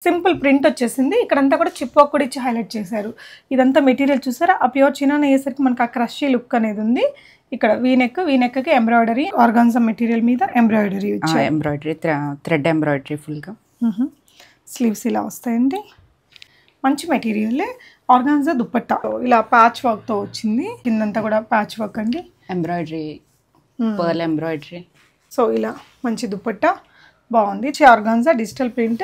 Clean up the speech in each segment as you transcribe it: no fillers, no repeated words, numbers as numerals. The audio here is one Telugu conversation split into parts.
సింపుల్ ప్రింట్ వచ్చేసింది. ఇక్కడంతా కూడా చిప్ వర్క్ కూడా ఇచ్చి హైలైట్ చేశారు. ఇదంతా మెటీరియల్ చూసారా, ఆ ప్యూర్ చినాన్ అయ్యేసరికి మనకు ఆ క్రషీ లుక్ అనేది ఉంది. ఇక్కడ వీనెక్కి ఎంబ్రాయిడరీ ఆర్గాన్జా మెటీరియల్ మీద ఎంబ్రాయిడరీ వచ్చాయి. ఎంబ్రాయిడరీ థ్రెడ్ ఎంబ్రాయిడరీ ఫుల్గా. స్లీవ్స్ ఇలా వస్తాయండి. మంచి మెటీరియల్. ఆర్గాన్జా దుపట్టా ఇలా ప్యాచ్ వర్క్తో వచ్చింది. కిందంతా కూడా ప్యాచ్ వర్క్ అండి. Embroidery, pearl embroidery. సో ఇలా మంచి దుపట్టా బాగుంది. Organza digital print.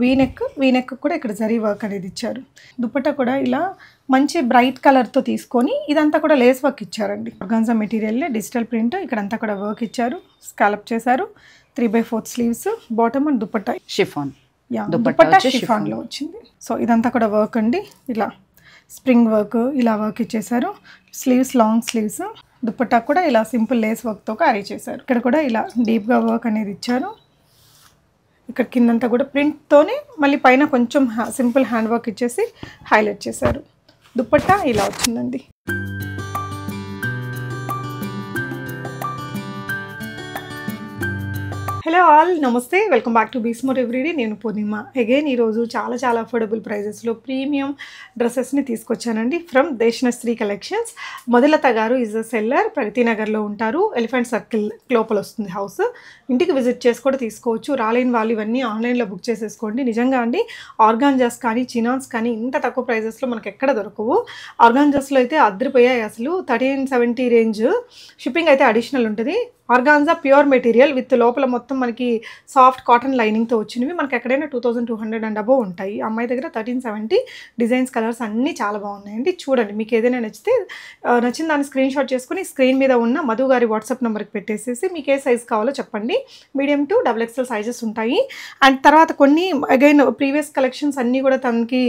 వీనెక్ కూడా ఇక్కడ జరీ వర్క్ అనేది ఇచ్చారు. దుపట్టా కూడా ఇలా మంచి బ్రైట్ కలర్తో తీసుకొని ఇదంతా కూడా లేస్ వర్క్ ఇచ్చారండి. Organza material digital print. ఇక్కడంతా కూడా వర్క్ ఇచ్చారు, స్కాలప్ చేశారు. 3/4 sleeves, bottom and dupatta chiffon. Dupatta షిఫాన్లో వచ్చింది. సో ఇదంతా కూడా వర్క్ అండి. ఇలా స్ప్రింగ్ వర్క్ ఇలా వర్క్ ఇచ్చేసారు. Sleeves long sleeves. దుపట్టా కూడా ఇలా సింపుల్ లేస్ వర్క్తో క్యారీ చేశారు. ఇక్కడ కూడా ఇలా డీప్గా వర్క్ అనేది ఇచ్చారు. ఇక్కడ కిందంతా కూడా ప్రింట్తోనే మళ్ళీ పైన కొంచెం సింపుల్ హ్యాండ్ వర్క్ ఇచ్చేసి హైలైట్ చేశారు. దుపట్టా ఇలా వచ్చిందండి. హలో ఆల్, నమస్తే, వెల్కమ్ బ్యాక్ టు బీస్మోర్ ఎవ్రీడే. నేను పూర్ణిమ. అగైన్ ఈరోజు చాలా అఫోర్డబుల్ ప్రైజెస్లో ప్రీమియం డ్రెస్సెస్ని తీసుకొచ్చానండి ఫ్రమ్ దేశనశ్రీ కలెక్షన్స్. మొదలత గారు ఈజ్ అ సెల్లర్, ప్రగతినగర్లో ఉంటారు. ఎలిఫెంట్ సర్కిల్ లోపల వస్తుంది హౌస్. ఇంటికి విజిట్ చేసి కూడా తీసుకోవచ్చు. రాలేని వాళ్ళు ఇవన్నీ ఆన్లైన్లో బుక్ చేసేసుకోండి. నిజంగా అండి, ఆర్గాన్జాస్ కానీ చినాన్స్ కానీ ఇంత తక్కువ ప్రైజెస్లో మనకు ఎక్కడ దొరకవు. ఆర్గాన్జాస్లో అయితే అద్దరిపోయాయి అసలు. 1370 రేంజ్. షిప్పింగ్ అయితే అడిషనల్ ఉంటుంది. ఆర్గాన్జా ప్యూర్ మెటీరియల్ విత్ లోపల మొత్తం మనకి సాఫ్ట్ కాటన్ లైనింగ్తో వచ్చినవి. మనకి ఎక్కడైనా 2200 అండ్ అబోవ్ ఉంటాయి. అమ్మాయి దగ్గర 1370. డిజైన్స్, కలర్స్ అన్నీ చాలా బాగున్నాయండి. చూడండి, మీకు ఏదైనా నచ్చితే నచ్చిన దాన్ని స్క్రీన్ షాట్ చేసుకుని స్క్రీన్ మీద ఉన్న మధు గారి వాట్సాప్ నెంబర్కి పెట్టేసేసి మీకు ఏ సైజ్ కావాలో చెప్పండి. మీడియం టు XXL సైజెస్ ఉంటాయి. అండ్ తర్వాత కొన్ని అగైన్ ప్రీవియస్ కలెక్షన్స్ అన్నీ కూడా తనకి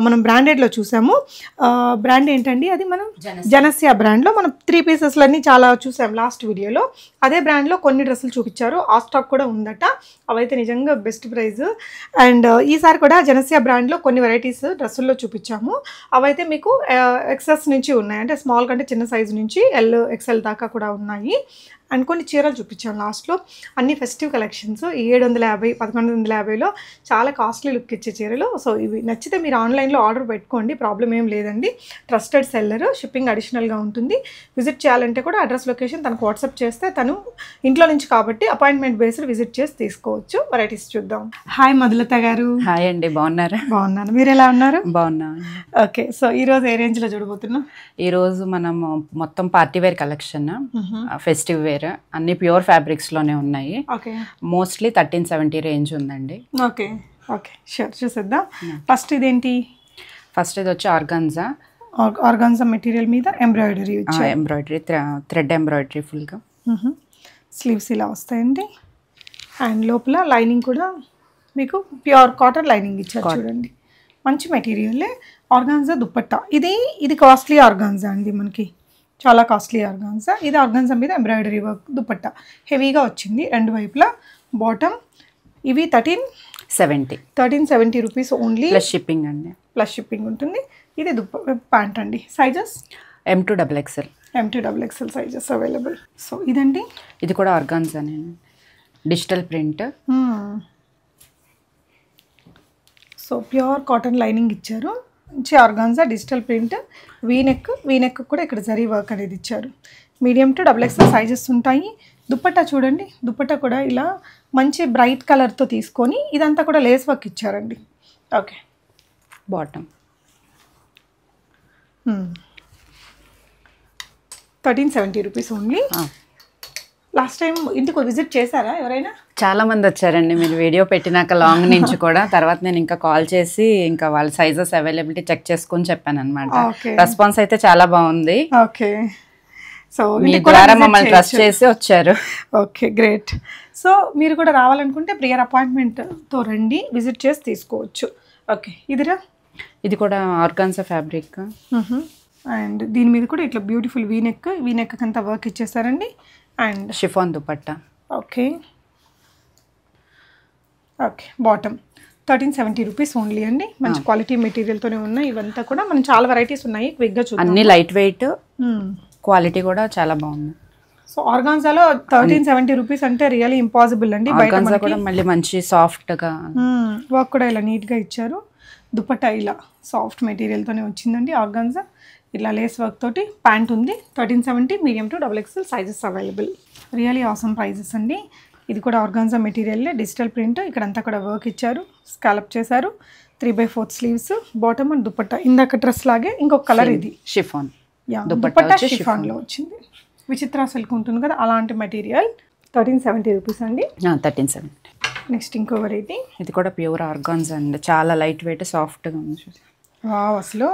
మనం బ్రాండెడ్లో చూసాము. బ్రాండ్ ఏంటండి అది? మనం జనస్యా బ్రాండ్లో మనం 3 పీసెస్లన్నీ చాలా చూసాం లాస్ట్ వీడియోలో. అదే బ్రాండ్లో కొన్ని డ్రెస్సులు చూపించారు. ఆ స్టాక్ కూడా ఉందట. అవైతే నిజంగా బెస్ట్ ప్రైస్. అండ్ ఈసారి కూడా జనస్యా బ్రాండ్లో కొన్ని వెరైటీస్ డ్రెస్సుల్లో చూపించాము. అవైతే మీకు XS నుంచి ఉన్నాయి, అంటే స్మాల్ కంటే చిన్న సైజు నుంచి XL దాకా కూడా ఉన్నాయి. అండ్ కొన్ని చీరలు చూపించాను లాస్ట్లో. అన్ని ఫెస్టివ్ కలెక్షన్స్. 750, 1150లో చాలా కాస్ట్లీ లుక్ ఇచ్చే చీరలు. సో ఇవి నచ్చితే మీరు ఆన్లైన్లో ఆర్డర్ పెట్టుకోండి, ప్రాబ్లం ఏం లేదండి. ట్రస్టెడ్ సెల్లర్, షిప్పింగ్ అడిషనల్గా ఉంటుంది. విజిట్ చేయాలంటే కూడా అడ్రస్ లొకేషన్ తనకు వాట్సాప్ చేస్తే తను ఇంట్లో నుంచి కాబట్టి అపాయింట్మెంట్ బేస్డ్ విజిట్ చేసి తీసుకోవచ్చు. వెరైటీస్ చూద్దాం. హాయ్ మధులత గారు. హాయ్ అండి, బాగున్నారా? బాగున్నాను, మీరు ఎలా ఉన్నారు? బాగున్నా. ఓకే, సో ఈరోజు ఏ రేంజ్లో చూడబోతున్నాం? ఈరోజు మనం మొత్తం party wear collection, festive wear అన్ని ప్యూర్ ఫ్యాబ్రిక్స్ లోనే ఉన్నాయి. మోస్ట్లీ 1370 రేంజ్ ఉందండి. ఓకే ఓకే, షూర్, చూసేద్దాం. ఫస్ట్ ఇదేంటి? ఫస్ట్ ఇది వచ్చి ఆర్గాన్జా. ఆర్గాన్జా మెటీరియల్ మీద ఎంబ్రాయిడరీ థ్రెడ్ ఎంబ్రాయిడరీ ఫుల్గా. స్లీవ్స్ ఇలా వస్తాయండి. అండ్ లోపల లైనింగ్ కూడా మీకు ప్యూర్ కాటన్ లైనింగ్ ఇచ్చారు. చూడండి, మంచి మెటీరియల్. ఆర్గాన్జా దుపట్టా. ఇది కాస్ట్లీ ఆర్గాన్జా అండి, మనకి చాలా కాస్ట్లీ ఆర్గాన్జా. ఇది ఆర్గాన్జా మీద ఎంబ్రాయిడరీ వర్క్ దుపట్టా హెవీగా వచ్చింది రెండు వైపులా. బాటమ్ ఇవి 1370 రూపీస్ ఓన్లీ, ప్లస్ షిప్పింగ్ అండి. ప్లస్ షిప్పింగ్ ఉంటుంది. ఇది ప్యాంట్ అండి. Sizes M to XXL. M to XXL sizes available. So ఇదండి, ఇది కూడా ఆర్గాన్జానే, digital print. So pure cotton lining ఇచ్చారు. మంచి ఆర్గాన్జా డిజిటల్ ప్రింట్. వీనెక్ కూడా ఇక్కడ జరీ వర్క్ అనేది ఇచ్చారు. మీడియం టు XXL సైజెస్ ఉంటాయి. దుపట్టా చూడండి, దుపట్టా కూడా ఇలా మంచి బ్రైట్ కలర్తో తీసుకొని ఇదంతా కూడా లేస్ వర్క్ ఇచ్చారండి. Okay, bottom 1370 rupees only. Last time ఇంటికి విజిట్ చేశారా ఎవరైనా? చాలా మంది వచ్చారండి మీరు వీడియో పెట్టినాక లాంగ్ నుంచి కూడా. తర్వాత నేను ఇంకా కాల్ చేసి ఇంకా వాళ్ళ సైజెస్ అవైలబిలిటీ చెక్ చేసుకుని చెప్పాను అనమాట. రెస్పాన్స్ అయితే చాలా బాగుంది. ఓకే, సో మీ ద్వారా మమ్మల్ని ట్రస్ట్ చేసి వచ్చారు. Okay, great. సో మీరు కూడా రావాలనుకుంటే ప్రియర్ అపాయింట్మెంట్తో రండి, విజిట్ చేసి తీసుకోవచ్చు. ఓకే, ఇది కూడా ఆర్గాన్జా ఫ్యాబ్రిక్. అండ్ దీని మీద కూడా ఇట్లా బ్యూటిఫుల్ వీనెక్ అంతా వర్క్ ఇచ్చేసారండి. And chiffon dupatta. Okay okay, bottom 1370 rupees only అండి. మంచి క్వాలిటీ మెటీరియల్తోనే ఉన్నాయి. ఇవంతా కూడా మనం చాలా వెరైటీస్ ఉన్నాయి, క్విక్గా చూద్దాం. అన్ని లైట్ వెయిట్, క్వాలిటీ కూడా చాలా బాగుంది. సో ఆర్గాన్జాలో 1370 రూపీస్ అంటే రియల్లీ ఇంపాసిబుల్ అండి. ఆర్గాన్జా కూడా మళ్ళీ మంచి సాఫ్ట్గా వర్క్ కూడా ఇలా నీట్గా ఇచ్చారు. దుపట్టా ఇలా సాఫ్ట్ మెటీరియల్తోనే వచ్చిందండి ఆర్గాన్జా. ఇలా లేస్ వర్క్ తోటి ప్యాంట్ ఉంది. 1370 medium to XXL sizes available. Really awesome prices అండి. ఇది కూడా ఆర్గాన్జా మెటీరియల్, డిజిటల్ ప్రింట్. ఇక్కడంతా కూడా వర్క్ ఇచ్చారు, స్కాలప్ చేశారు. 3/4 స్లీవ్స్, బాటమ్ అండ్ దుపట్టా ఇందాక డ్రెస్ లాగే ఇంకొక కలర్ ఇది షిఫాన్. దుపట్టా షిఫాన్లో వచ్చింది. విచిత్ర సిల్క్ ఉంటుంది కదా అలాంటి మెటీరియల్. 1370 రూపీస్ అండి. 1370. నెక్స్ట్ ఇంకో వెరైటీ. ఇది కూడా ప్యూర్ ఆర్గాన్జా అండి, చాలా లైట్ వెయిట్ సాఫ్ట్గా ఉంది. వావ్, అసలు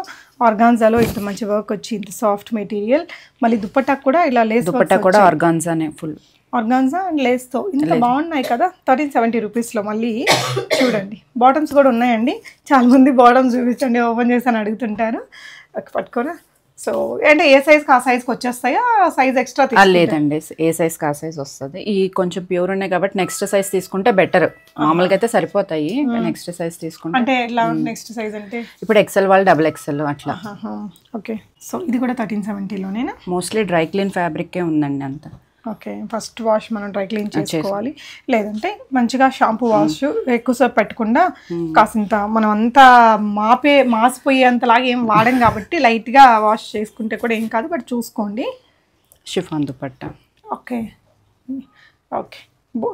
ఆర్గాన్జాలో ఇంత మంచి వర్క్ వచ్చి ఇంత సాఫ్ట్ మెటీరియల్. మళ్ళీ దుపట్టా కూడా ఇలా లేస్, దుపట్టా కూడా ఆర్గాన్జానే, ఫుల్ ఆర్గాన్జా అండ్ లేస్తో ఇంత బాగున్నాయి కదా 1370 రూపీస్లో. మళ్ళీ చూడండి బాటమ్స్ కూడా ఉన్నాయండి. చాలామంది బాటమ్స్ చూపించండి ఓపెన్ చేసి అని అడుగుతుంటారు. పట్టుకోరా. సో అంటే ఏ సైజ్కి ఆ సైజ్కి వచ్చేస్తాయా, సైజ్ ఎక్స్ట్రా? లేదండి, ఏ సైజ్కి ఆ సైజ్ వస్తుంది. ఈ కొంచెం ప్యూర్ ఉన్నాయి కాబట్టి నెక్స్ట్ సైజ్ తీసుకుంటే బెటర్. మామూలుగా అయితే సరిపోతాయి, నెక్స్ట్ సైజ్ తీసుకుంటే. అంటే ఎలా నెక్స్ట్ సైజ్ అంటే ఇప్పుడు XL వాళ్ళు XXL అట్లా. ఓకే. సో ఇది కూడా 1370లోనేనా? మోస్ట్లీ డ్రై క్లీన్ ఫ్యాబ్రికే ఉందండి అంతా. ఓకే, ఫస్ట్ వాష్ మనం డ్రై క్లీన్ చేసుకోవాలి. లేదంటే మంచిగా షాంపూ వాష్ ఎక్కువసేపు పెట్టకుండా కాసింత మనం అంతా మాసిపోయేంతలాగా ఏం వాడం కాబట్టి లైట్గా వాష్ చేసుకుంటే కూడా ఏం కాదు, బట్ చూసుకోండి. Chiffon dupatta. Okay okay.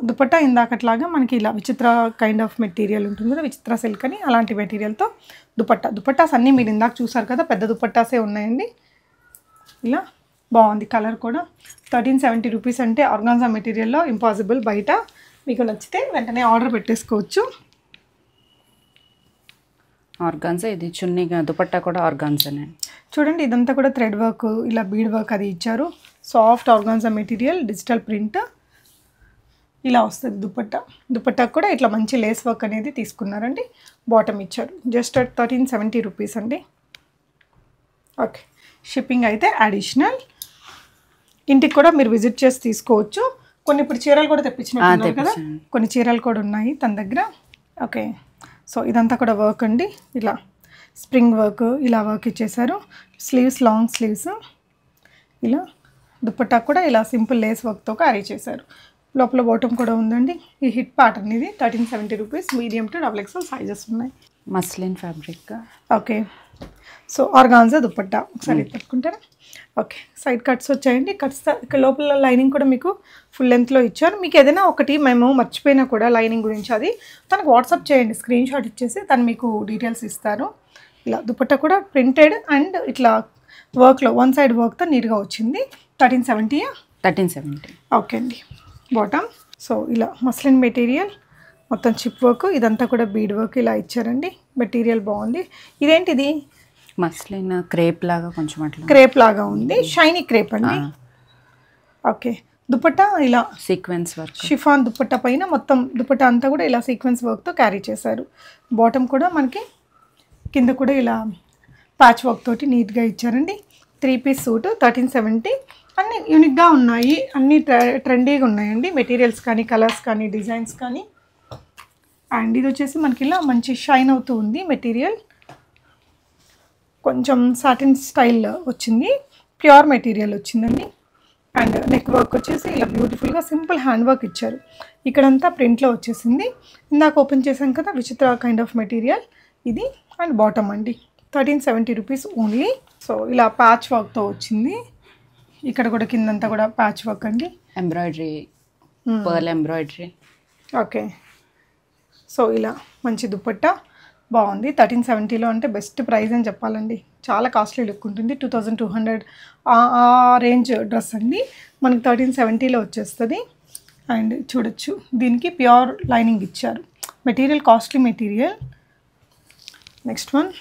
Dupatta ఇందాకట్లాగా మనకి ఇలా విచిత్ర కైండ్ ఆఫ్ మెటీరియల్ ఉంటుంది కదా, విచిత్ర సిల్క్ అని, అలాంటి మెటీరియల్తో దుపట్టాస్ అన్నీ మీరు ఇందాక చూసారు కదా, పెద్ద దుపట్టాసే ఉన్నాయండి. ఇలా బాగుంది కలర్ కూడా. 1370 రూపీస్ అంటే ఆర్గాన్జా మెటీరియల్లో ఇంపాసిబుల్ బయట. మీకు నచ్చితే వెంటనే ఆర్డర్ పెట్టేసుకోవచ్చు. ఆర్గాన్జా ఇది చున్నీగా, దుపట్టా కూడా ఆర్గాన్జానే. చూడండి ఇదంతా కూడా థ్రెడ్ వర్క్, ఇలా బీడ్ వర్క్ అది ఇచ్చారు. Soft organza material, digital print ఇలా వస్తుంది. దుపట్టా కూడా ఇట్లా మంచి లేస్ వర్క్ అనేది తీసుకున్నారండి. బాటమ్ ఇచ్చారు. జస్ట్ 1370 రూపీస్ అండి. ఓకే, షిప్పింగ్ అయితే అడిషనల్. ఇంటికి కూడా మీరు విజిట్ చేసి తీసుకోవచ్చు. కొన్ని ఇప్పుడు చీరలు కూడా తెప్పించినట్టు కదా, కొన్ని చీరలు కూడా ఉన్నాయి తన దగ్గర. ఓకే, సో ఇదంతా కూడా వర్క్ అండి. ఇలా స్ప్రింగ్ వర్క్, ఇలా వర్క్ ఇచ్చేసారు. Sleeves long sleeves. ఇలా దుపట్టా కూడా ఇలా సింపుల్ లేస్ వర్క్తో అరేంజ్ చేశారు. లోపల బాటమ్ కూడా ఉందండి. ఈ హిట్ ప్యాటర్న్ ఇది. 1370 rupees. Medium to XXL sizes ఉన్నాయి. Muslin fabric. Okay, so organza dupatta ఒకసారి పెట్టుకుంటారా? ఓకే, సైడ్ కట్స్ వచ్చాయండి. కట్స్ లోపల లైనింగ్ కూడా మీకు ఫుల్ లెంత్లో ఇచ్చారు. మీకు ఏదైనా ఒకటి మేము మర్చిపోయినా కూడా లైనింగ్ గురించి అది తనకు వాట్సాప్ చేయండి, స్క్రీన్ షాట్ ఇచ్చేసి తను మీకు డీటెయిల్స్ ఇస్తారు. ఇలా దుపట్టా కూడా ప్రింటెడ్ అండ్ ఇట్లా వర్క్లో వన్ సైడ్ వర్క్తో నీట్గా వచ్చింది. 1370. 1370. ఓకే అండి. బాటమ్ సో ఇలా మస్లిన్ మెటీరియల్, మొత్తం చిప్ వర్క్, ఇదంతా కూడా బీడ్ వర్క్ ఇలా ఇచ్చారండి. మెటీరియల్ బాగుంది. ఇదేంటిది? మస్లిన్ క్రేప్ లాగా, కొంచెం అట్లా క్రేప్ లాగా ఉంది. షైనీ క్రేప్ అండి. ఓకే, దుపట్టా ఇలా సీక్వెన్స్ వర్క్, షిఫాన్ దుపట్టా పైన మొత్తం దుపట్టా అంతా కూడా ఇలా సీక్వెన్స్ వర్క్తో క్యారీ చేశారు. బాటమ్ కూడా మనకి కింద కూడా ఇలా ప్యాచ్ వర్క్ తోటి నీట్గా ఇచ్చారండి. 3 పీస్ సూట్. 1370. అన్నీ యూనిక్గా ఉన్నాయి, అన్నీ ట్రెండీగా ఉన్నాయండి. మెటీరియల్స్ కానీ, కలర్స్ కానీ, డిజైన్స్ కానీ. అండ్ ఇది వచ్చేసి మనకి ఇలా మంచి షైన్ అవుతూ ఉంది మెటీరియల్. కొంచెం సాటిన్ స్టైల్ వచ్చింది, ప్యూర్ మెటీరియల్ వచ్చిందండి. అండ్ నెక్ వర్క్ వచ్చేసి ఇలా బ్యూటిఫుల్గా సింపుల్ హ్యాండ్ వర్క్ ఇచ్చారు. ఇక్కడంతా ప్రింట్లో వచ్చేసింది. ఇందాక ఓపెన్ చేసాం కదా విచిత్ర కైండ్ ఆఫ్ మెటీరియల్ ఇది. అండ్ బాటమ్ అండి. 1370 రూపీస్ ఓన్లీ. సో ఇలా ప్యాచ్ వర్క్తో వచ్చింది. ఇక్కడ కూడా కిందంతా కూడా ప్యాచ్ వర్క్ అండి. Embroidery, pearl embroidery. Okay, so ఇలా మంచి దుపట్టా బాగుంది. 1370లో అంటే బెస్ట్ ప్రైస్ అని చెప్పాలండి. చాలా కాస్ట్లీ లుక్ ఉంటుంది. 2200 ఆ రేంజ్ డ్రెస్ అండి మనకి 1370లో వచ్చేస్తుంది. అండ్ చూడొచ్చు దీనికి ప్యూర్ లైనింగ్ ఇచ్చారు. Material costly material. Next one.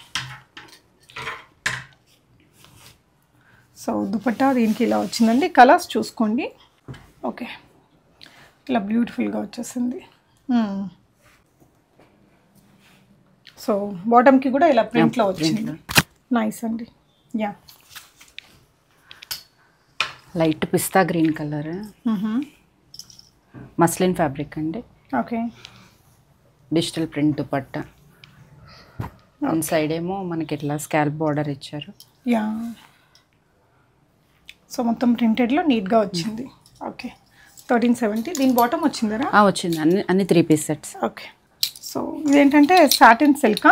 So dupatta దీనికి ఇలా వచ్చిందండి. కలర్స్ చూసుకోండి. ఓకే, ఇలా బ్యూటిఫుల్గా వచ్చేసింది. సో బాటమ్కి కూడా ఇలా ప్రింట్లో వచ్చింది. నైస్ అండి. Yeah, light pista green colour, muslin fabric అండి. Okay, digital print dupatta. One side ఏమో మనకి ఇట్లా స్కాల్ప్ బార్డర్ ఇచ్చారు. యా, సో మొత్తం ప్రింటెడ్లో నీట్గా వచ్చింది. ఓకే 1370. దీని బాటమ్ వచ్చిందరా? వచ్చింది, అన్ని 3 పీస్ సెట్స్. ఓకే. సో ఇదేంటంటే సాటిన్ సిల్క్,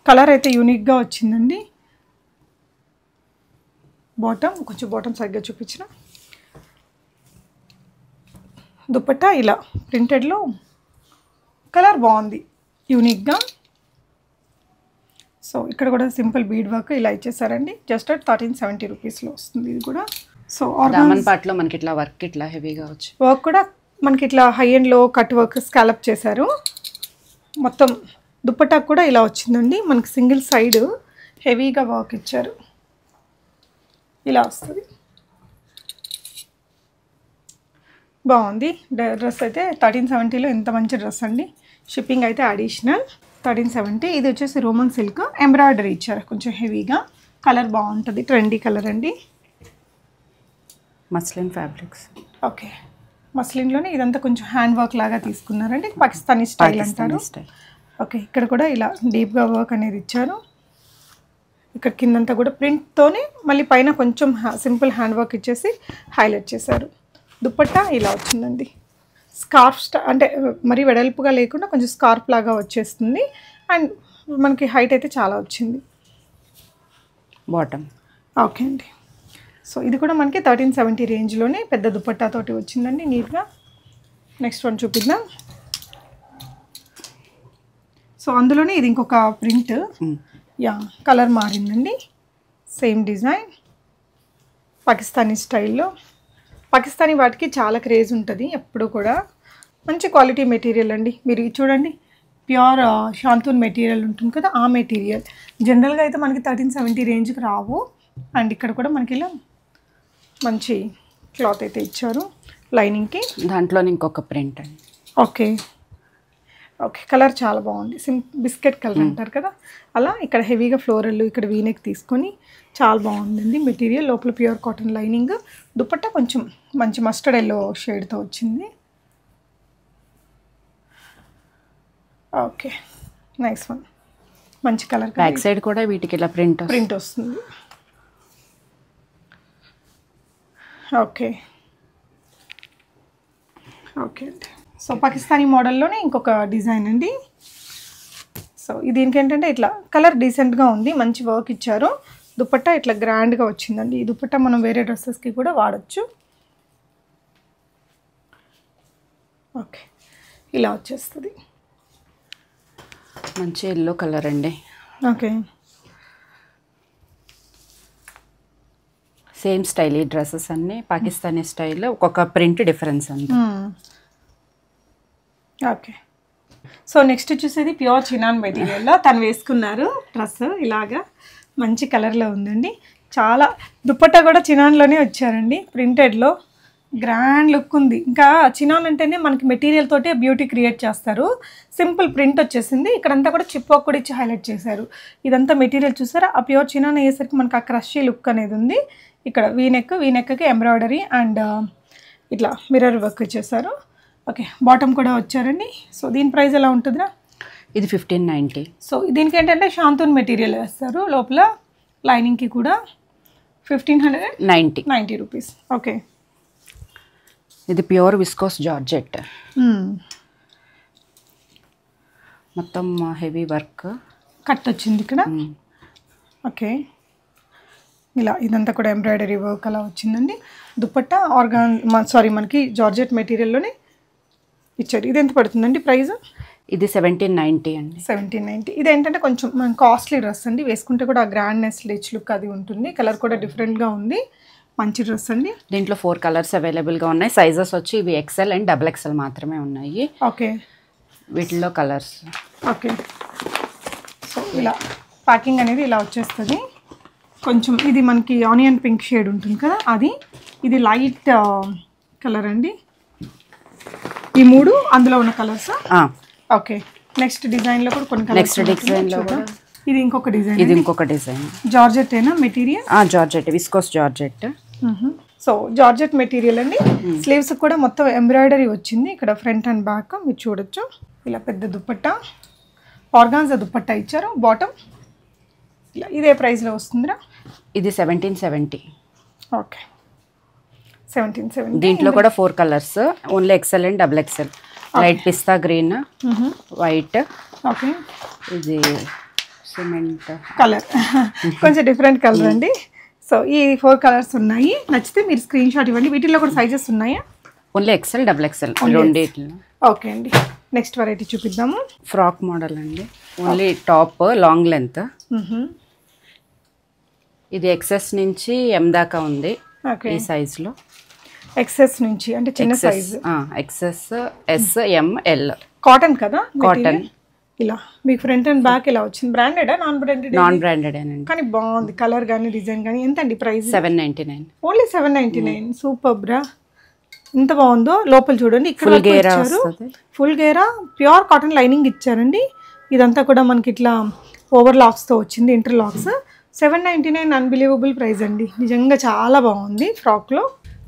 కలర్ అయితే యూనిక్గా వచ్చిందండి. బాటమ్ కొంచెం బాటమ్ సరిగ్గా చూపించిన. దుపట్టా ఇలా ప్రింటెడ్లో కలర్ బాగుంది యూనిక్గా. సో ఇక్కడ కూడా సింపుల్ బీడ్ వర్క్ ఇలా ఇచ్చేసారండి. జస్ట్ 1370 రూపీస్లో వస్తుంది ఇది కూడా. సో దామన్ పార్ట్లో మనకి ఇట్లా వర్క్ ఇట్లా హెవీగా వచ్చి వర్క్ కూడా మనకి ఇట్లా హై అండ్లో కట్ వర్క్ స్కాలప్ చేశారు. మొత్తం దుపట్టా కూడా ఇలా వచ్చిందండి. మనకి సింగిల్ సైడ్ హెవీగా వర్క్ ఇచ్చారు, ఇలా వస్తుంది. బాగుంది డ్రెస్ అయితే. 1370లో ఎంత మంచి డ్రెస్ అండి. షిప్పింగ్ అయితే అడిషనల్ 1370. ఇది వచ్చేసి రోమన్ సిల్క్ ఎంబ్రాయిడరీ ఇచ్చారు కొంచెం హెవీగా. కలర్ బాగుంటుంది, ట్రెండీ కలర్ అండి. Muslin fabrics. ఓకే, మస్లిన్లోనే ఇదంతా కొంచెం హ్యాండ్ వర్క్ లాగా తీసుకున్నారండి. పాకిస్తానీ స్టైల్ అంటారు. ఓకే, ఇక్కడ కూడా ఇలా డీప్గా వర్క్ అనేది ఇచ్చారు. ఇక్కడ కిందంతా కూడా ప్రింట్తోనే మళ్ళీ పైన కొంచెం సింపుల్ హ్యాండ్ వర్క్ ఇచ్చేసి హైలైట్ చేశారు. దుపట్టా ఇలా వచ్చిందండి. స్కార్ఫ్ అంటే మరీ వెడల్పుగా లేకుండా కొంచెం స్కార్ఫ్ లాగా వచ్చేస్తుంది. అండ్ మనకి హైట్ అయితే చాలా వచ్చింది. బాటమ్. ఓకే అండి. సో ఇది కూడా మనకి 1370 రేంజ్లోనే పెద్ద దుపట్టా తోటి వచ్చిందండి నీట్గా. నెక్స్ట్ వన్ చూపిద్దాం. సో అందులోనే ఇది ఇంకొక ప్రింట్. యా, కలర్ మారిందండి. సేమ్ డిజైన్ పాకిస్తానీ స్టైల్లో. పాకిస్తానీ వాటికి చాలా క్రేజ్ ఉంటుంది ఎప్పుడు కూడా. మంచి క్వాలిటీ మెటీరియల్ అండి. మీరు చూడండి, ప్యూర్ షాంతూన్ మెటీరియల్ ఉంటుంది కదా, ఆ మెటీరియల్. జనరల్గా అయితే మనకి 1370 రేంజ్కి రావు. అండ్ ఇక్కడ కూడా మనకి ఇలా మంచి క్లాత్ అయితే ఇచ్చారు లైనింగ్కి. దాంట్లో ఇంకొక ప్రింట్ అండి. ఓకే ఓకే, కలర్ చాలా బాగుంది. బిస్కెట్ కలర్ అంటారు కదా అలా. ఇక్కడ హెవీగా ఫ్లోరల్, ఇక్కడ వీనెక్ తీసుకొని చాలా బాగుందండి మెటీరియల్. లోపల ప్యూర్ కాటన్ లైనింగ్. దుపట్టా కొంచెం మంచి మస్టర్డ్ ఎల్లో షేడ్తో వచ్చింది. Okay, nice one. మంచి కలర్. బ్యాక్ సైడ్ కూడా వీటికి ఇలా ప్రింట్ వస్తుంది. ఓకే ఓకే అండి. సో పాకిస్తానీ మోడల్లోనే ఇంకొక డిజైన్ అండి. సో దీనికి ఏంటంటే ఇట్లా కలర్ డీసెంట్గా ఉంది, మంచి వర్క్ ఇచ్చారు. దుపట్టా ఇట్లా గ్రాండ్గా వచ్చిందండి. ఈ దుపట్టా మనం వేరే డ్రెస్సెస్కి కూడా వాడచ్చు. ఓకే, ఇలా వచ్చేస్తుంది. మంచి ఎల్లో కలర్ అండి. Okay, same style. ఈ డ్రెస్సెస్ అన్నీ పాకిస్తానీ స్టైల్లో ఒక్కొక్క ప్రింట్ డిఫరెన్స్ అండి. ఓకే. సో నెక్స్ట్ వచ్చేసేది ప్యూర్ చినాన్ మెటీరియల్లో తను వేసుకున్నారు డ్రెస్. ఇలాగా మంచి కలర్లో ఉందండి. చాలా దుపట్టా కూడా చినాన్లోనే వచ్చారండి, ప్రింటెడ్లో. గ్రాండ్ లుక్ ఉంది. ఇంకా చినాన్ అంటేనే మనకి మెటీరియల్ తోటే బ్యూటీ క్రియేట్ చేస్తారు. సింపుల్ ప్రింట్ వచ్చేసింది. ఇక్కడంతా కూడా చిప్ వర్క్ కూడా ఇచ్చి హైలైట్ చేశారు. ఇదంతా మెటీరియల్ చూసారా, ఆ ప్యూర్ చినాన్ అయ్యేసరికి మనకి ఆ క్రషీ లుక్ అనేది ఉంది. ఇక్కడ వీనెక్కి ఎంబ్రాయిడరీ అండ్ ఇట్లా మిర్రర్ వర్క్ ఇచ్చేసారు. ఓకే, బాటమ్ కూడా వచ్చారండి. సో దీని ప్రైస్ ఎలా ఉంటుందిరా? ఇది 1590. సో దీనికి ఏంటంటే షాంతూన్ మెటీరియల్ వేస్తారు లోపల. లైనింగ్కి కూడా 1590 రూపీస్. ఓకే, ఇది ప్యూర్ విస్కోస్ జార్జెట్. మొత్తం హెవీ వర్క్ కట్ వచ్చింది ఇక్కడ. ఓకే, ఇలా ఇదంతా కూడా ఎంబ్రాయిడరీ వర్క్ అలా వచ్చిందండి. దుపట్టా మనకి జార్జెట్ మెటీరియల్లోనే ఇచ్చారు. ఇది ఎంత పడుతుందండి ప్రైస్? ఇది 1790 అండి. 1790. ఇది ఏంటంటే కొంచెం కాస్ట్లీ డ్రెస్ అండి. వేసుకుంటే కూడా ఆ గ్రాండ్నెస్ రిచ్ లుక్ అది ఉంటుంది. కలర్ కూడా డిఫరెంట్గా ఉంది. మంచి డ్రెస్ అండి. దీంట్లో 4 కలర్స్ అవైలబుల్గా ఉన్నాయి. సైజెస్ వచ్చి ఇవి XL అండ్ XXL మాత్రమే ఉన్నాయి. ఓకే, వీటిల్లో కలర్స్. ఓకే. సో ఇలా ప్యాకింగ్ అనేది ఇలా వచ్చేస్తుంది. కొంచెం ఇది మనకి ఆనియన్ పింక్ షేడ్ ఉంటుంది కదా అది. ఇది లైట్ కలర్ అండి. ఈ 3 అందులో ఉన్న కలర్స్. ఓకే, నెక్స్ట్ డిజైన్లో కూడా కొన్ని కలర్స్. నెక్స్ట్ డిజైన్లో కూడా ఇది ఇంకొక డిజైన్. ఇది ఇంకొక డిజైన్. జార్జెట్ ఏనా material? Georgette, viscose georgette. So georgette material అండి. స్లీవ్స్ కూడా మొత్తం ఎంబ్రాయిడరీ వచ్చింది. ఇక్కడ ఫ్రంట్ అండ్ బ్యాక్ మీరు చూడొచ్చు. ఇలా పెద్ద దుపట్టా, ఆర్గాన్జా దుపట్టా ఇచ్చారు. బాటమ్ ఇలా ఇదే ప్రైస్లో వస్తుందిరా? ఇది 1770. ఓకే, 1770. దీంట్లో కూడా 4 colours, only XL and double XL. Light pista green, white, okay, ఇది సిమెంట్ కలర్ కొంచెం డిఫరెంట్ కలర్ అండి. సో ఈ 4 కలర్స్ ఉన్నాయి. నచ్చితే మీరు స్క్రీన్ షాట్ ఇవ్వండి. వీటిల్లో కూడా సైజెస్ ఉన్నాయా? ఓన్లీ ఎక్సెల్ డబుల్ ఎక్సెల్ రెండిట్లో. ఓకే అండి, నెక్స్ట్ వెరైటీ చూపిద్దాము. ఫ్రాక్ మోడల్ అండి, ఓన్లీ టాప్ లాంగ్ లెంత్. ఇది ఎక్సెస్ నుంచి ఎం దాకా ఉంది ఈ సైజ్ లో. ఎక్సెస్ నుంచి అంటే చిన్న సైజ్. ఎక్సెస్, ఎస్, ఎం, ఎల్. కాటన్ కదా? కాటన్. ఇలా మీకు ఫ్రంట్ అండ్ బ్యాక్ ఇలా వచ్చింది. Branded non branded? Non branded అండి, కానీ బాగుంది కలర్ కానీ డిజైన్ కానీ. ఎంత అండి ప్రైస్? 799. ఓన్లీ 799. సూపర్ బ్రా, ఎంత బాగుందో. లోపల చూడండి, ఇక్కడ ఫుల్ గేరా ప్యూర్ కాటన్ లైనింగ్ ఇచ్చారండి. ఇదంతా కూడా మనకి ఇట్లా ఓవర్ లాక్స్ తో వచ్చింది, ఇంటర్ లాక్స్. 799 అన్బిలీవబుల్ ప్రైస్ అండి, నిజంగా చాలా బాగుంది ఫ్రాక్ లో.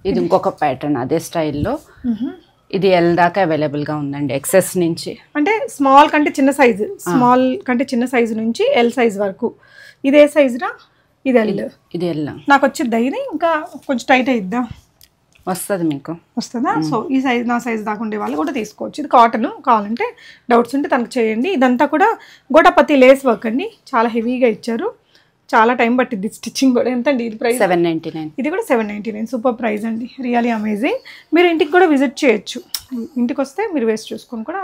ఇది ఇంకొక ప్యాటర్న్ అదే స్టైల్లో. ఇది ఎల్ దాకా అవైలబుల్ గా ఉందండి, ఎక్సెస్ నుంచి. అంటే స్మాల్ కంటే చిన్న సైజు, స్మాల్ కంటే చిన్న సైజు నుంచి ఎల్ సైజ్ వరకు. ఇదే సైజ్ రా? ఇది ఎల్. ఇది ఎల్. నాకు వచ్చింది ఇది, ఇంకా కొంచెం టైట్ అయిద్దా? వస్తుంది, మీకు వస్తుందా? సో ఈ సైజ్, నా సైజ్ దాకా ఉండే వాళ్ళు కూడా తీసుకోవచ్చు. ఇది కాటన్, కావాలంటే డౌట్స్ ఉంటే తనకు చేయండి. ఇదంతా కూడా గోటాపత్తి లేస్ వర్క్ అండి, చాలా హెవీగా ఇచ్చారు. చాలా టైం పట్టింది స్టిచ్చింగ్ కూడా. ఎంత అండి ఇది ప్రైస్? 799. ఇది కూడా 799. సూపర్ ప్రైస్ అండి, రియలీ అమేజింగ్. మీరు ఇంటికి కూడా విజిట్ చేయొచ్చు. ఇంటికి వస్తే మీరు వేస్ట్ చూసుకొని కూడా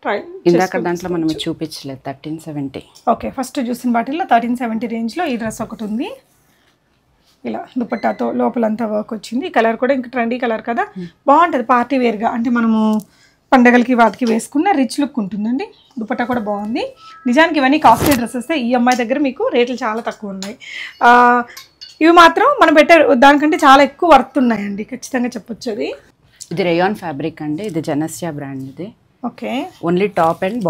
ట్రై. ఇందాక దాంట్లో మనం చూపించలేదు 1370. ఓకే, ఫస్ట్ చూసిన వాటిల్లో 1370 రేంజ్లో ఈ డ్రెస్ ఒకటి ఉంది. ఇలా దుపట్టాతో లోపలంతా వర్క్ వచ్చింది. ఈ కలర్ కూడా ఇంకా ట్రెండీ కలర్ కదా, బాగుంటుంది పార్టీ వేర్గా. అంటే మనము పండగలకి వాటికి వేసుకున్న రిచ్ లుక్ ఉంటుందండి. దుపట్టా కూడా బాగుంది. నిజానికి ఇవన్నీ కాస్ట్లీ డ్రెస్సెస్. ఈ అమ్మాయి దగ్గర మీకు రేట్లు చాలా తక్కువ ఉన్నాయి. ఇవి మాత్రం మనం బెటర్, దానికంటే చాలా ఎక్కువ వర్త్ ఉన్నాయండి, ఖచ్చితంగా చెప్పొచ్చు. అది ఇది రేయాన్ ఫ్యాబ్రిక్ అండి, ఇది జనస్యా బ్రాండ్. ఇది okay, only top and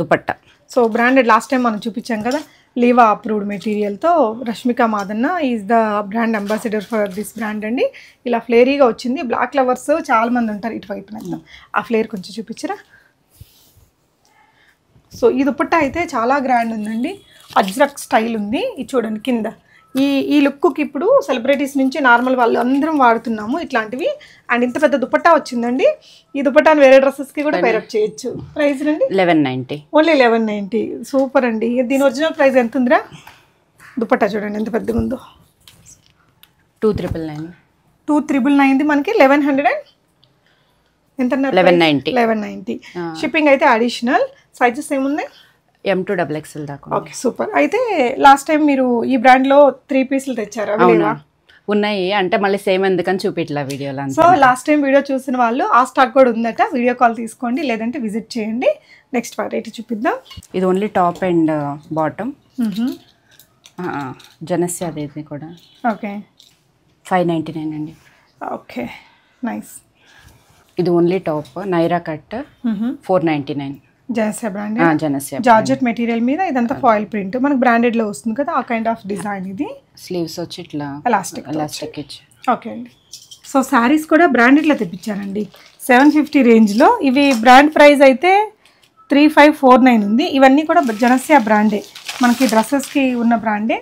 dupatta. So branded last time మనం చూపించాం కదా, లీవా అప్రూవ్డ్ మెటీరియల్తో. Rashmika Mandanna is the brand ambassador for this brand అండి. ఇలా ఫ్లేరీగా వచ్చింది. బ్లాక్ లవర్స్ చాలా మంది ఉంటారు ఇటువైపున. ఆ ఫ్లేర్ కొంచెం చూపించరా? సో ఈ దుపట్టా అయితే చాలా గ్రాండ్ ఉందండి, అజ్రక్ స్టైల్ ఉంది. ఇది చూడండి కింద. ఈ లుక్కి ఇప్పుడు సెలబ్రిటీస్ నుంచి నార్మల్ వాళ్ళు అందరం వాడుతున్నాము ఇట్లాంటివి. అండ్ ఇంత పెద్ద దుపట్టా వచ్చిందండి. ఈ దుపట్టాను వేరే డ్రెస్సెస్కి కూడా పేరప్ చేయొచ్చు. ప్రైస్ అండి 1190. ఓన్లీ 1190. సూపర్ అండి. దీని ఒరిజినల్ ప్రైస్ ఎంత ఉందిరా? దుపట్టా చూడండి ఎంత పెద్దగా ఉందో. 2999. 2999 మనకి 1100 ఎంత? 1190. షిప్పింగ్ అయితే అడిషనల్. సైజెస్ ఏమున్నాయి? M to XXL దాకా. Okay, super. అయితే లాస్ట్ టైం మీరు ఈ బ్రాండ్లో 3 పీసులు తెచ్చారా? ఉన్నాయి, అంటే మళ్ళీ సేమ్ ఎందుకని చూపిట్లా వీడియోలో. సో లాస్ట్ టైం వీడియో చూసిన వాళ్ళు ఆ స్టాక్ కూడా ఉందట, వీడియో కాల్ తీసుకోండి, లేదంటే విజిట్ చేయండి. నెక్స్ట్ వెరైటీ చూపిద్దాం. ఇది only top and bottom. Janasya ఇది కూడా. ఓకే, 599 అండి. Okay, nice. ఇది only top, Naira cut, 499. Janasya brand. Janasya georgette material మీద ఇదంతా ఫాయిల్ ప్రింట్, మనకు బ్రాండెడ్ లో వస్తుంది కదా, ఆ కైండ్ ఆఫ్ డిజైన్. ఇది స్లీవ్స్ వచ్చి ఇట్లా ఎలాస్టిక్ ఇచ్చి. ఓకే అండి. సో శారీస్ కూడా బ్రాండెడ్ లో తెప్పించారండి, 750 రేంజ్ లో. ఇవి బ్రాండ్ ప్రైస్ అయితే 3549 ఉంది. ఇవన్నీ కూడా జనస్యా బ్రాండే, మనకి డ్రెస్సెస్ కి ఉన్న బ్రాండే.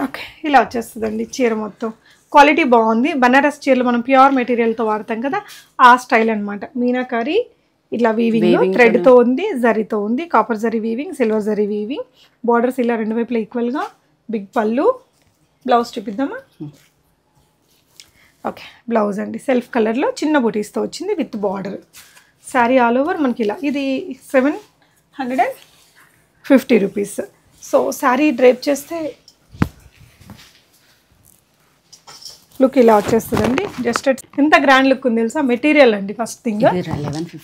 ఓకే, ఇలా వచ్చేస్తుందండి చీర మొత్తం. క్వాలిటీ బాగుంది. బనారస్ చీరలు మనం ప్యూర్ మెటీరియల్తో వాడతాం కదా, ఆ స్టైల్ అనమాట. మీనాకారి ఇట్లా వీవింగ్ థ్రెడ్తో ఉంది, జరీతో ఉంది, copper zari weaving, silver zari weaving. Borders ఇలా రెండు వైపులా ఈక్వల్గా. బిగ్ పళ్ళు. బ్లౌజ్ చూపిద్దామా? ఓకే, బ్లౌజ్ అండి సెల్ఫ్ కలర్లో చిన్న బూటీస్తో వచ్చింది with border. Sari all over మనకి ఇలా. ఇది 750 రూపీస్. సో శారీ డ్రేప్ చేస్తే లుక్ ఇలా వచ్చేస్తుందండి. జస్ట్ ఎంత గ్రాండ్ లుక్ ఉంది తెలుసా? మెటీరియల్ అండి ఫస్ట్ థింగ్.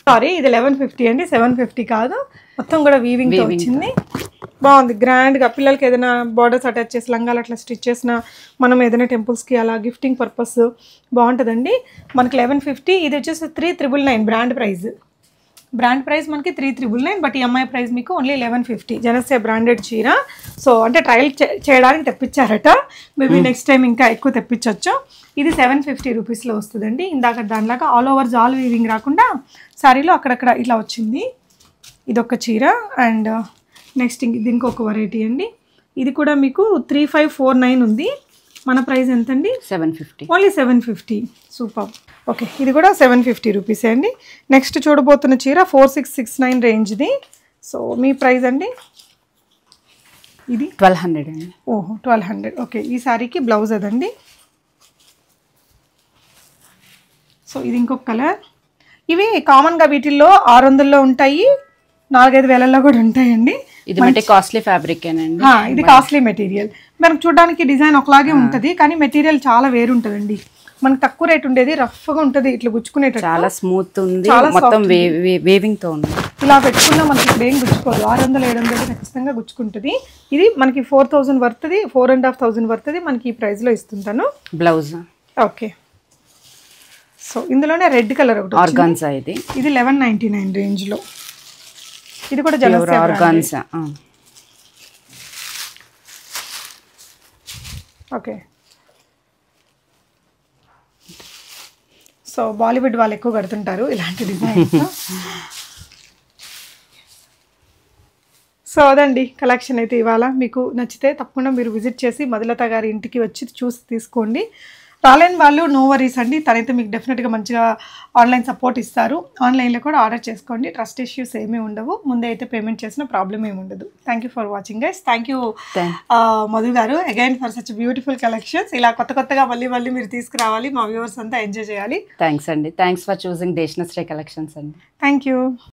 సారీ, ఇది 1150 అండి, 750 కాదు. మొత్తం కూడా వీవింగ్ తో వచ్చింది. బాగుంది, గ్రాండ్గా. పిల్లలకి ఏదైనా బార్డర్స్ అటాచ్ చేసి లంగాలు అట్లా స్టిచ్ చేసిన, మనం ఏదైనా టెంపుల్స్కి అలా గిఫ్టింగ్ పర్పస్ బాగుంటుందండి. మనకి 1150. ఇది వచ్చేసి 3999 బ్రాండ్ ప్రైస్. బ్రాండ్ ప్రైస్ మనకి 3999, బట్ ఈ అమ్మాయి ప్రైస్ మీకు ఓన్లీ 1150. జనస్యా బ్రాండెడ్ చీర. సో అంటే ట్రయల్ చేయడానికి తెప్పించారట, మేబీ నెక్స్ట్ టైం ఇంకా ఎక్కువ తెప్పించవచ్చు. ఇది 750 రూపీస్లో వస్తుందండి. ఇందాక దానిలాగా ఆల్ ఓవర్ జాల్ వీవింగ్ రాకుండా శారీలో అక్కడక్కడ ఇట్లా వచ్చింది. ఇదొక చీర. అండ్ నెక్స్ట్ దీనికి ఒక వెరైటీ అండి. ఇది కూడా మీకు 3549 ఉంది. మన ప్రైస్ ఎంతండి? 750. ఓన్లీ 750. సూపర్. ఓకే, ఇది కూడా 750 రూపీసే అండి. నెక్స్ట్ చూడబోతున్న చీర 4669 రేంజ్ది. సో మీ ప్రైస్ అండి? ఇది 1200 అండి. ఓహో 1200. ఓకే, ఈ సారీకి బ్లౌజ్ అదండి. సో ఇది ఇంకొక కలర్. ఇవి కామన్గా వీటిల్లో 600లో ఉంటాయి, 4-5 వేలల్లో కూడా ఉంటాయండి. ఇది అంటే కాస్ట్లీ ఫ్యాబ్రిక్ ఏనండి. ఇది కాస్ట్లీ మెటీరియల్. మనకు చూడడానికి డిజైన్ ఒకలాగే ఉంటుంది, కానీ మెటీరియల్ చాలా వేరు ఉంటుందండి. మనకు తక్కువ రేట్ ఉండేది రఫ్గా ఉంటుంది, ఇట్లా గుచ్చుకునేటట్టు చాలా స్మూత్ ఉంది, మొత్తం వేవింగ్ తో ఉంది. ఇలా పెట్టుకున్నా మనకి ఇప్పుడు ఏం గుచ్చుకోదు. 600-700 ఖచ్చితంగా గుచ్చుకుంటుంది. ఇది మనకి 4000 వర్తది, 4500 వర్తది. మనకి ఈ ప్రైస్లో ఇస్తుంటాను. Blouse okay. సో ఇందులోనే రెడ్ కలర్ ఒకటి ఆర్గాన్జా. ఇది 1199 రేంజ్లో. ఇది కూడా ఆర్గాన్జా. ఓకే. సో బాలీవుడ్ వాళ్ళు ఎక్కువ కడుతుంటారు ఇలాంటి డిజైన్స్. సో అదండి కలెక్షన్ అయితే. ఇవాళ మీకు నచ్చితే తప్పకుండా మీరు విజిట్ చేసి మధులత గారి ఇంటికి వచ్చి చూసి తీసుకోండి. రాలేని వాళ్ళు నో వరీస్ అండి, తనైతే మీకు డెఫినెట్గా మంచిగా ఆన్లైన్ సపోర్ట్ ఇస్తారు. ఆన్లైన్లో కూడా ఆర్డర్ చేసుకోండి, ట్రస్ట్ ఇష్యూస్ ఏమీ ఉండవు. ముందే అయితే పేమెంట్ చేసిన ప్రాబ్లం ఏమి ఉండదు. Thank you for watching guys. Thank you Madhu garu again for such beautiful collections. ఇలా కొత్తగా మళ్ళీ మీరు తీసుకురావాలి, మా వ్యూవర్స్ అంతా ఎంజాయ్ చేయాలి. థ్యాంక్స్ అండి. థ్యాంక్స్ ఫర్ చూసింగ్ దేశనశ్రీ కలెక్షన్స్ అండి. Thank you.